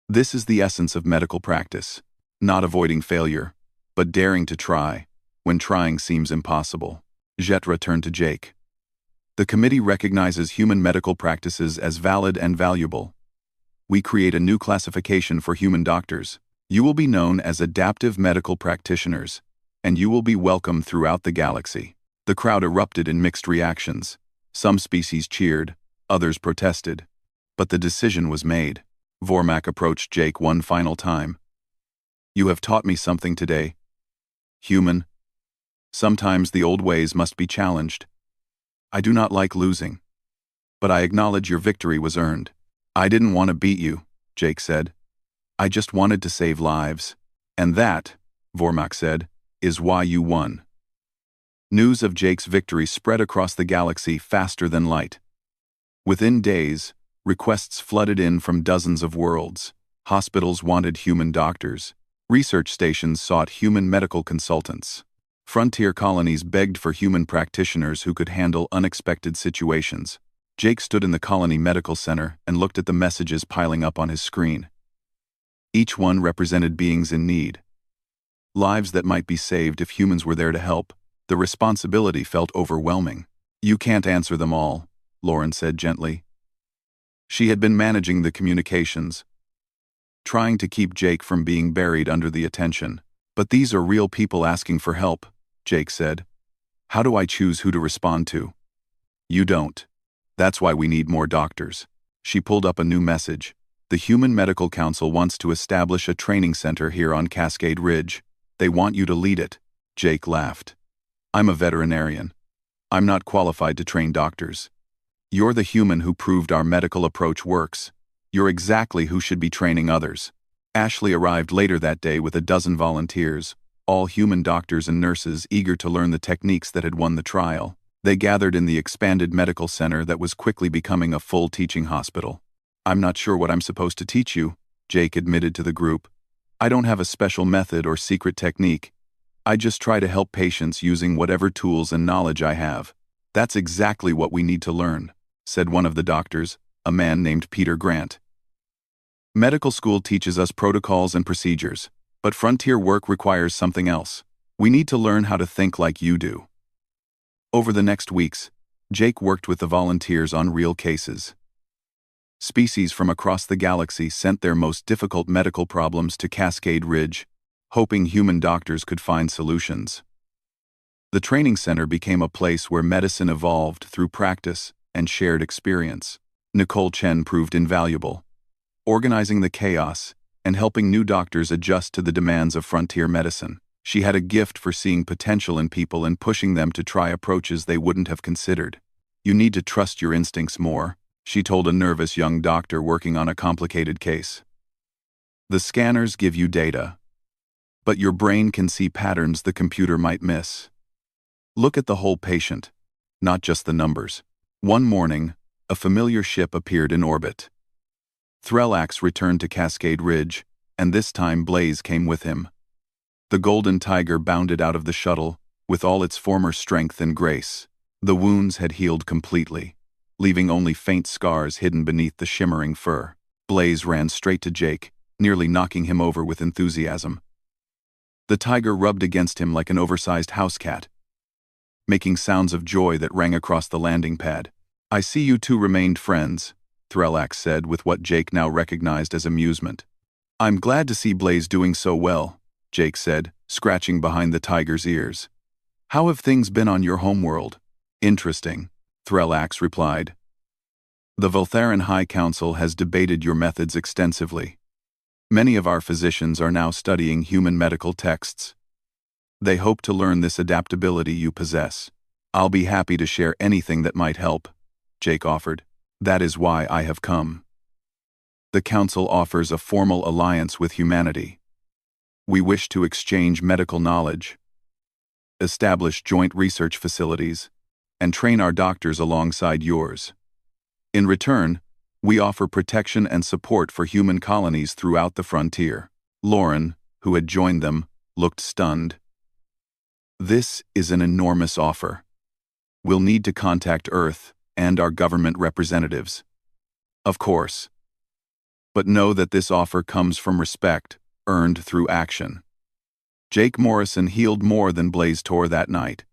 This is the essence of medical practice, not avoiding failure, but daring to try, when trying seems impossible. Jetra turned to Jake. The committee recognizes human medical practices as valid and valuable. We create a new classification for human doctors. You will be known as adaptive medical practitioners, and you will be welcome throughout the galaxy. The crowd erupted in mixed reactions. Some species cheered, others protested. But the decision was made. Vormak approached Jake one final time. You have taught me something today. Human. Sometimes the old ways must be challenged. I do not like losing. But I acknowledge your victory was earned. I didn't want to beat you, Jake said. I just wanted to save lives. And that, Vormak said, is why you won. News of Jake's victory spread across the galaxy faster than light. Within days, requests flooded in from dozens of worlds. Hospitals wanted human doctors. Research stations sought human medical consultants. Frontier colonies begged for human practitioners who could handle unexpected situations. Jake stood in the colony medical center and looked at the messages piling up on his screen. Each one represented beings in need. Lives that might be saved if humans were there to help. The responsibility felt overwhelming. You can't answer them all, Lauren said gently. She had been managing the communications, trying to keep Jake from being buried under the attention. But these are real people asking for help, Jake said. How do I choose who to respond to? You don't. That's why we need more doctors. She pulled up a new message. The Human Medical Council wants to establish a training center here on Cascade Ridge. They want you to lead it. Jake laughed. I'm a veterinarian. I'm not qualified to train doctors. You're the human who proved our medical approach works. You're exactly who should be training others. Ashley arrived later that day with a dozen volunteers, all human doctors and nurses eager to learn the techniques that had won the trial. They gathered in the expanded medical center that was quickly becoming a full teaching hospital. I'm not sure what I'm supposed to teach you, Jake admitted to the group. I don't have a special method or secret technique. I just try to help patients using whatever tools and knowledge I have. That's exactly what we need to learn, said one of the doctors, a man named Peter Grant. Medical school teaches us protocols and procedures, but frontier work requires something else. We need to learn how to think like you do. Over the next weeks, Jake worked with the volunteers on real cases. Species from across the galaxy sent their most difficult medical problems to Cascade Ridge, hoping human doctors could find solutions. The training center became a place where medicine evolved through practice and shared experience. Nicole Chen proved invaluable, organizing the chaos and helping new doctors adjust to the demands of frontier medicine. She had a gift for seeing potential in people and pushing them to try approaches they wouldn't have considered. You need to trust your instincts more, she told a nervous young doctor working on a complicated case. The scanners give you data, but your brain can see patterns the computer might miss. Look at the whole patient, not just the numbers. One morning, a familiar ship appeared in orbit. Threllax returned to Cascade Ridge, and this time Blaze came with him. The Golden Tiger bounded out of the shuttle, with all its former strength and grace. The wounds had healed completely, leaving only faint scars hidden beneath the shimmering fur. Blaze ran straight to Jake, nearly knocking him over with enthusiasm. The tiger rubbed against him like an oversized house cat, making sounds of joy that rang across the landing pad. I see you two remained friends, Threllax said with what Jake now recognized as amusement. I'm glad to see Blaze doing so well, Jake said, scratching behind the tiger's ears. How have things been on your homeworld? Interesting, Threllax replied. The Voltharan High Council has debated your methods extensively. Many of our physicians are now studying human medical texts. They hope to learn this adaptability you possess. I'll be happy to share anything that might help, Jake offered. That is why I have come. The Council offers a formal alliance with humanity. We wish to exchange medical knowledge, establish joint research facilities, and train our doctors alongside yours. In return, we offer protection and support for human colonies throughout the frontier. Lauren, who had joined them, looked stunned. This is an enormous offer. We'll need to contact Earth and our government representatives. Of course. But know that this offer comes from respect, earned through action. Jake Morrison healed more than Blaze tore that night.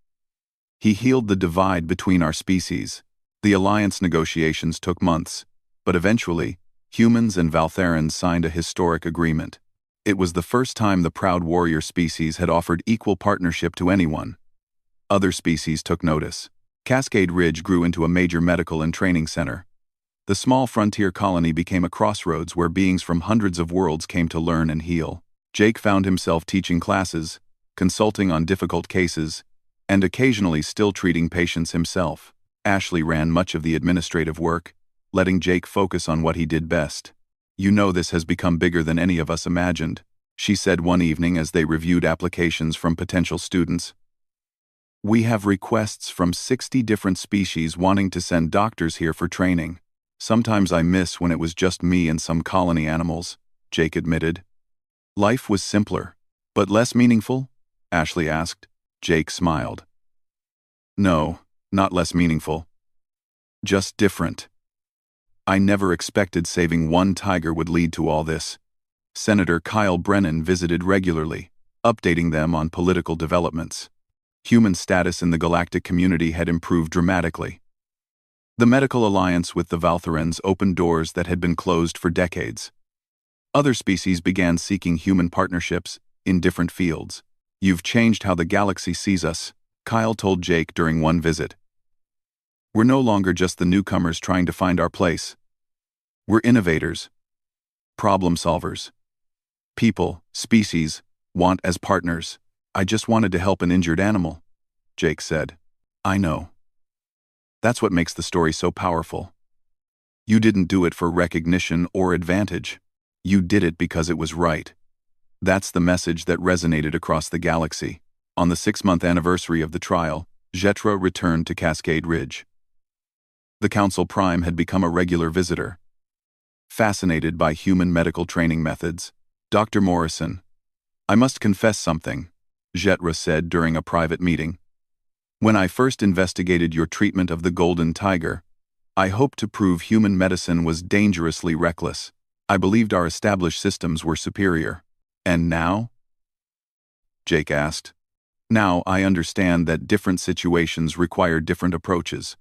He healed the divide between our species. The alliance negotiations took months, but eventually, humans and Valtherans signed a historic agreement. It was the first time the proud warrior species had offered equal partnership to anyone. Other species took notice. Cascade Ridge grew into a major medical and training center. The small frontier colony became a crossroads where beings from hundreds of worlds came to learn and heal. Jake found himself teaching classes, consulting on difficult cases, and occasionally still treating patients himself. Ashley ran much of the administrative work, letting Jake focus on what he did best. You know, this has become bigger than any of us imagined, she said one evening as they reviewed applications from potential students. We have requests from 60 different species wanting to send doctors here for training. Sometimes I miss when it was just me and some colony animals, Jake admitted. Life was simpler, but less meaningful? Ashley asked. Jake smiled. No, not less meaningful. Just different. I never expected saving one tiger would lead to all this. Senator Kyle Brennan visited regularly, updating them on political developments. Human status in the galactic community had improved dramatically. The medical alliance with the Valtherans opened doors that had been closed for decades. Other species began seeking human partnerships in different fields. You've changed how the galaxy sees us, Kyle told Jake during one visit. We're no longer just the newcomers trying to find our place. We're innovators, problem solvers. People, species, want as partners. I just wanted to help an injured animal, Jake said. I know. That's what makes the story so powerful. You didn't do it for recognition or advantage. You did it because it was right. That's the message that resonated across the galaxy. On the 6-month anniversary of the trial, Jetra returned to Cascade Ridge. The Council Prime had become a regular visitor. Fascinated by human medical training methods, Dr. Morrison, I must confess something, Jetra said during a private meeting. When I first investigated your treatment of the golden tiger, I hoped to prove human medicine was dangerously reckless. I believed our established systems were superior. And now? Jake asked. Now I understand that different situations require different approaches.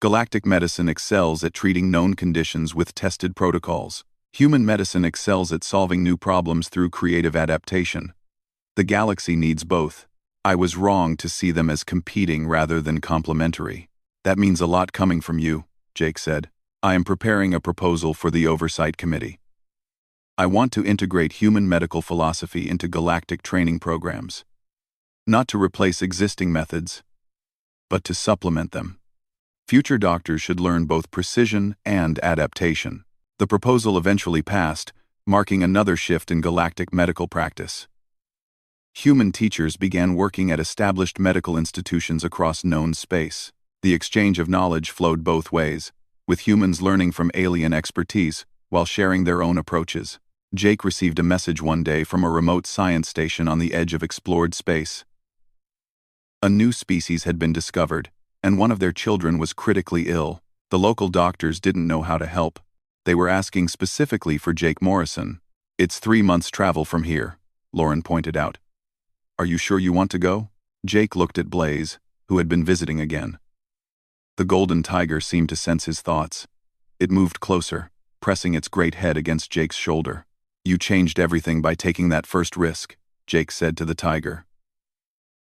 Galactic medicine excels at treating known conditions with tested protocols. Human medicine excels at solving new problems through creative adaptation. The galaxy needs both. I was wrong to see them as competing rather than complementary. That means a lot coming from you, Jake said. I am preparing a proposal for the Oversight Committee. I want to integrate human medical philosophy into galactic training programs. Not to replace existing methods, but to supplement them. Future doctors should learn both precision and adaptation. The proposal eventually passed, marking another shift in galactic medical practice. Human teachers began working at established medical institutions across known space. The exchange of knowledge flowed both ways, with humans learning from alien expertise while sharing their own approaches. Jake received a message one day from a remote science station on the edge of explored space. A new species had been discovered, and one of their children was critically ill. The local doctors didn't know how to help. They were asking specifically for Jake Morrison. It's 3 months' travel from here, Lauren pointed out. Are you sure you want to go? Jake looked at Blaze, who had been visiting again. The golden tiger seemed to sense his thoughts. It moved closer, pressing its great head against Jake's shoulder. "You changed everything by taking that first risk," Jake said to the tiger.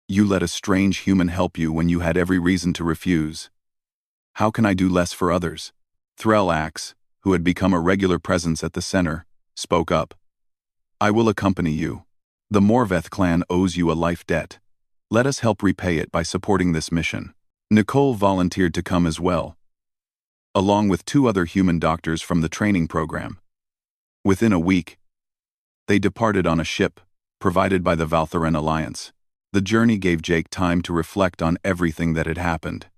"You let a strange human help you when you had every reason to refuse. How can I do less for others?" Threlax, who had become a regular presence at the center, spoke up. "I will accompany you. The Morveth clan owes you a life debt. Let us help repay it by supporting this mission." Nicole volunteered to come as well, along with 2 other human doctors from the training program. Within a week, they departed on a ship provided by the Valtheran Alliance. The journey gave Jake time to reflect on everything that had happened.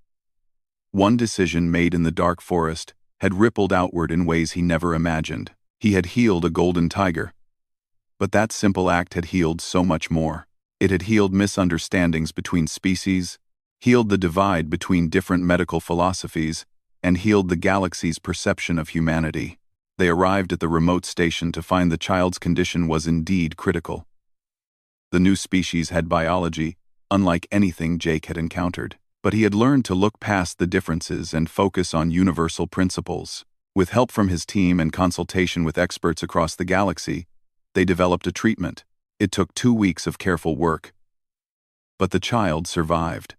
One decision made in the dark forest had rippled outward in ways he never imagined. He had healed a golden tiger. But that simple act had healed so much more. It had healed misunderstandings between species, healed the divide between different medical philosophies, and healed the galaxy's perception of humanity. They arrived at the remote station to find the child's condition was indeed critical. The new species had biology, unlike anything Jake had encountered, but he had learned to look past the differences and focus on universal principles. With help from his team and consultation with experts across the galaxy, they developed a treatment. It took 2 weeks of careful work, but the child survived.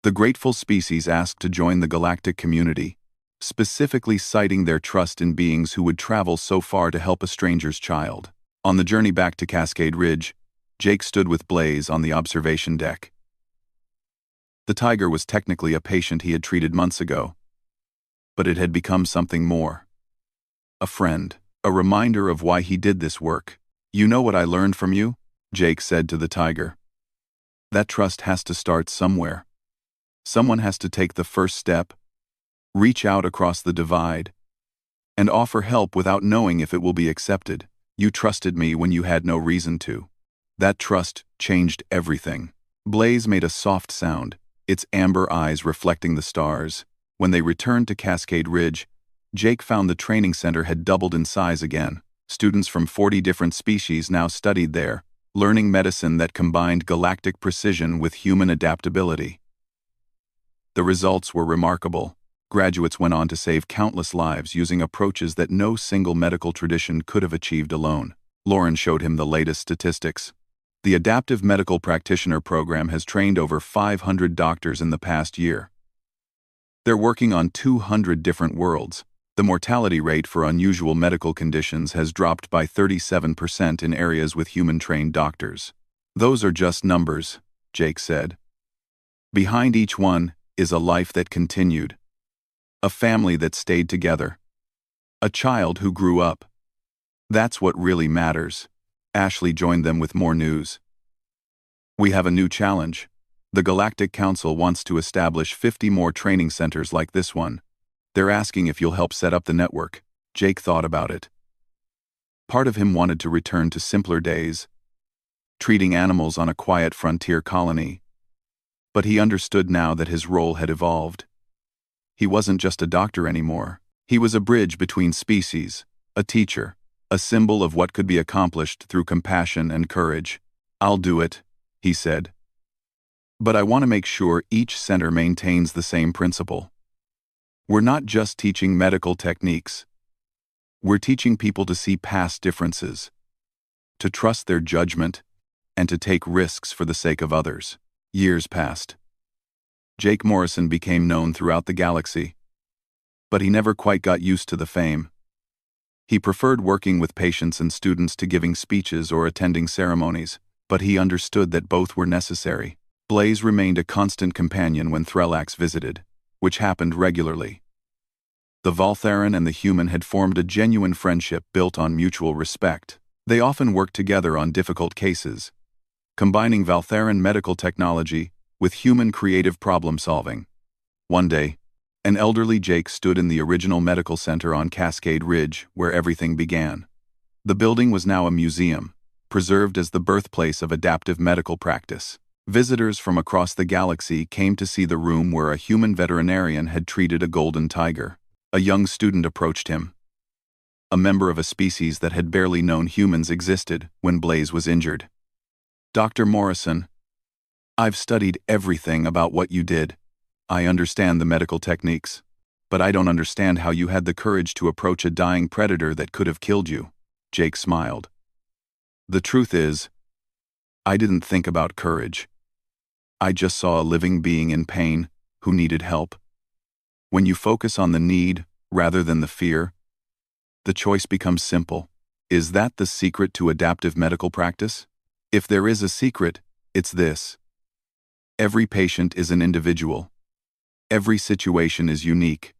The grateful species asked to join the galactic community, specifically citing their trust in beings who would travel so far to help a stranger's child. On the journey back to Cascade Ridge, Jake stood with Blaze on the observation deck. The tiger was technically a patient he had treated months ago, but it had become something more. A friend, a reminder of why he did this work. "You know what I learned from you?" Jake said to the tiger. "That trust has to start somewhere. Someone has to take the first step, reach out across the divide, and offer help without knowing if it will be accepted. You trusted me when you had no reason to. That trust changed everything." Blaze made a soft sound, its amber eyes reflecting the stars. When they returned to Cascade Ridge, Jake found the training center had doubled in size again. Students from 40 different species now studied there, learning medicine that combined galactic precision with human adaptability. The results were remarkable. Graduates went on to save countless lives using approaches that no single medical tradition could have achieved alone. Lauren showed him the latest statistics. The Adaptive Medical Practitioner Program has trained over 500 doctors in the past year. They're working on 200 different worlds. The mortality rate for unusual medical conditions has dropped by 37% in areas with human-trained doctors. "Those are just numbers," Jake said. "Behind each one is a life that continued. A family that stayed together. A child who grew up. That's what really matters." Ashley joined them with more news. "We have a new challenge. The Galactic Council wants to establish 50 more training centers like this one. They're asking if you'll help set up the network." Jake thought about it. Part of him wanted to return to simpler days, treating animals on a quiet frontier colony. But he understood now that his role had evolved. He wasn't just a doctor anymore. He was a bridge between species, a teacher, a symbol of what could be accomplished through compassion and courage. "I'll do it," he said. "But I want to make sure each center maintains the same principle. We're not just teaching medical techniques. We're teaching people to see past differences, to trust their judgment, and to take risks for the sake of others." Years passed. Jake Morrison became known throughout the galaxy, but he never quite got used to the fame. He preferred working with patients and students to giving speeches or attending ceremonies, but he understood that both were necessary. Blaze remained a constant companion when Threlax visited, which happened regularly. The Valtheran and the human had formed a genuine friendship built on mutual respect. They often worked together on difficult cases, combining Valtheran medical technology with human creative problem-solving. One day, an elderly Jake stood in the original medical center on Cascade Ridge where everything began. The building was now a museum, preserved as the birthplace of adaptive medical practice. Visitors from across the galaxy came to see the room where a human veterinarian had treated a golden tiger. A young student approached him, a member of a species that had barely known humans existed when Blaze was injured. "Dr. Morrison, I've studied everything about what you did. I understand the medical techniques, but I don't understand how you had the courage to approach a dying predator that could have killed you. Jake smiled. The truth is, I didn't think about courage. I just saw a living being in pain who needed help. When you focus on the need rather than the fear, the choice becomes simple. Is that the secret to adaptive medical practice? If there is a secret, it's this. Every patient is an individual. Every situation is unique.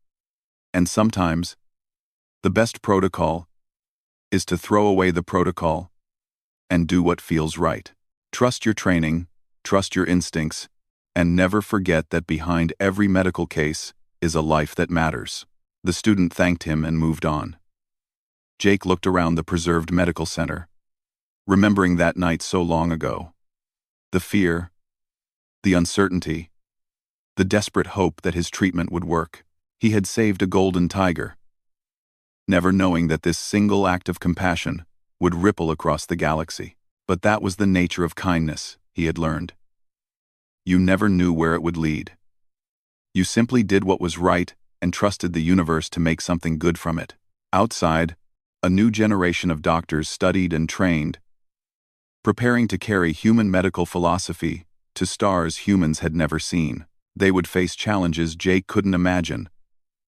And sometimes, the best protocol is to throw away the protocol and do what feels right. Trust your training, trust your instincts, and never forget that behind every medical case is a life that matters. The student thanked him and moved on. Jake looked around the preserved medical center, remembering that night so long ago. The fear, the uncertainty, the desperate hope that his treatment would work. He had saved a golden tiger, never knowing that this single act of compassion would ripple across the galaxy. But that was the nature of kindness, he had learned. You never knew where it would lead. You simply did what was right and trusted the universe to make something good from it. Outside, a new generation of doctors studied and trained, preparing to carry human medical philosophy to stars humans had never seen. They would face challenges Jake couldn't imagine,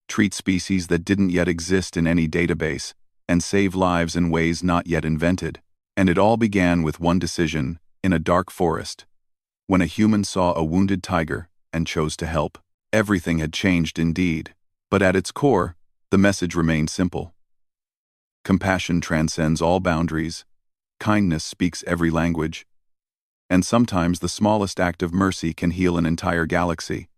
treat species that didn't yet exist in any database, and save lives in ways not yet invented. And it all began with one decision in a dark forest. When a human saw a wounded tiger and chose to help, everything had changed indeed. But at its core, the message remained simple. Compassion transcends all boundaries, kindness speaks every language, and sometimes the smallest act of mercy can heal an entire galaxy.